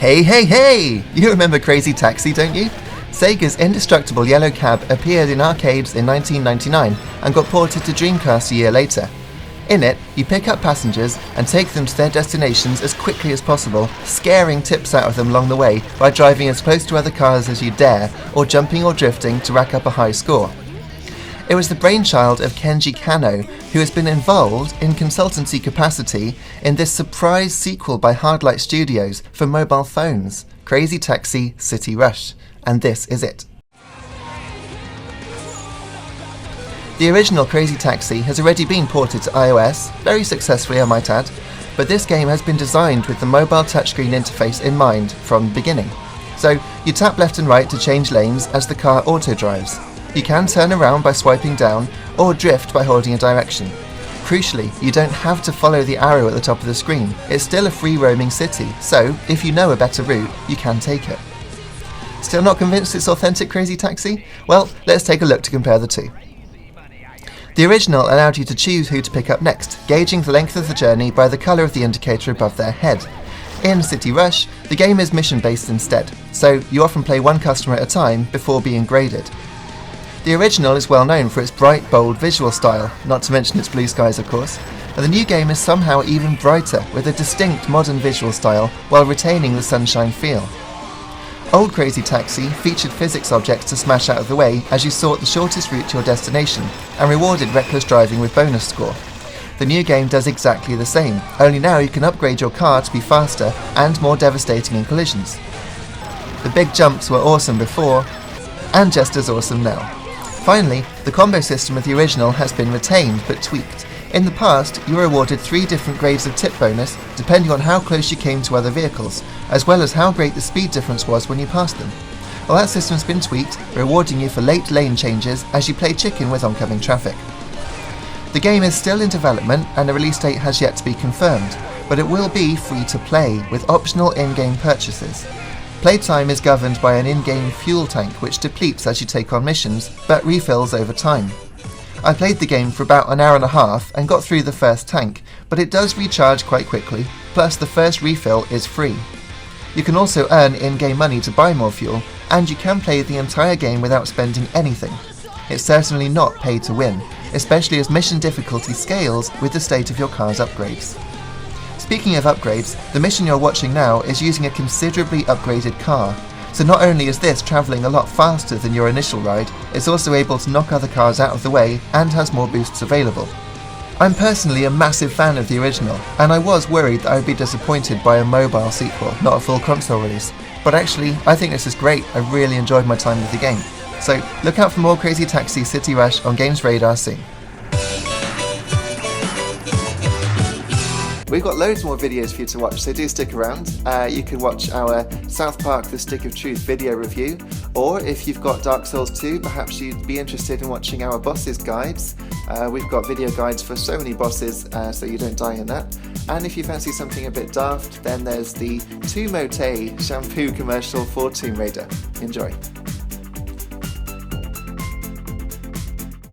Hey! You remember Crazy Taxi, don't you? Sega's indestructible yellow cab appeared in arcades in 1999 and got ported to Dreamcast a year later. In it, you pick up passengers and take them to their destinations as quickly as possible, scaring tips out of them along the way by driving as close to other cars as you dare, or jumping or drifting to rack up a high score. It was the brainchild of Kenji Kano, who has been involved in consultancy capacity in this surprise sequel by Hardlight Studios for mobile phones, Crazy Taxi City Rush, and this is it. The original Crazy Taxi has already been ported to iOS, very successfully I might add, but this game has been designed with the mobile touchscreen interface in mind from the beginning. So you tap left and right to change lanes as the car auto-drives. You can turn around by swiping down, or drift by holding a direction. Crucially, you don't have to follow the arrow at the top of the screen. It's still a free-roaming city, so if you know a better route, you can take it. Still not convinced it's authentic Crazy Taxi? Well, let's take a look to compare the two. The original allowed you to choose who to pick up next, gauging the length of the journey by the colour of the indicator above their head. In City Rush, the game is mission-based instead, so you often play one customer at a time before being graded. The original is well known for its bright, bold visual style, not to mention its blue skies of course, and the new game is somehow even brighter with a distinct modern visual style while retaining the sunshine feel. Old Crazy Taxi featured physics objects to smash out of the way as you sought the shortest route to your destination, and rewarded reckless driving with bonus score. The new game does exactly the same, only now you can upgrade your car to be faster and more devastating in collisions. The big jumps were awesome before, and just as awesome now. Finally, the combo system of the original has been retained but tweaked. In the past, you were awarded 3 different grades of tip bonus depending on how close you came to other vehicles, as well as how great the speed difference was when you passed them. Well, that system's been tweaked, rewarding you for late lane changes as you play chicken with oncoming traffic. The game is still in development and a release date has yet to be confirmed, but it will be free to play with optional in-game purchases. Playtime is governed by an in-game fuel tank which depletes as you take on missions, but refills over time. I played the game for about an hour and a half and got through the first tank, but it does recharge quite quickly, plus the first refill is free. You can also earn in-game money to buy more fuel, and you can play the entire game without spending anything. It's certainly not pay to win, especially as mission difficulty scales with the state of your car's upgrades. Speaking of upgrades, the mission you're watching now is using a considerably upgraded car, so not only is this travelling a lot faster than your initial ride, it's also able to knock other cars out of the way and has more boosts available. I'm personally a massive fan of the original, and I was worried that I would be disappointed by a mobile sequel, not a full console release, but actually I think this is great. I really enjoyed my time with the game. So look out for more Crazy Taxi City Rush on GamesRadar soon. We've got loads more videos for you to watch, so do stick around. You can watch our South Park The Stick of Truth video review, or if you've got Dark Souls 2, perhaps you'd be interested in watching our bosses guides. We've got video guides for so many bosses, so you don't die in that. And if you fancy something a bit daft, then there's the 2 Mote shampoo commercial for Tomb Raider. Enjoy.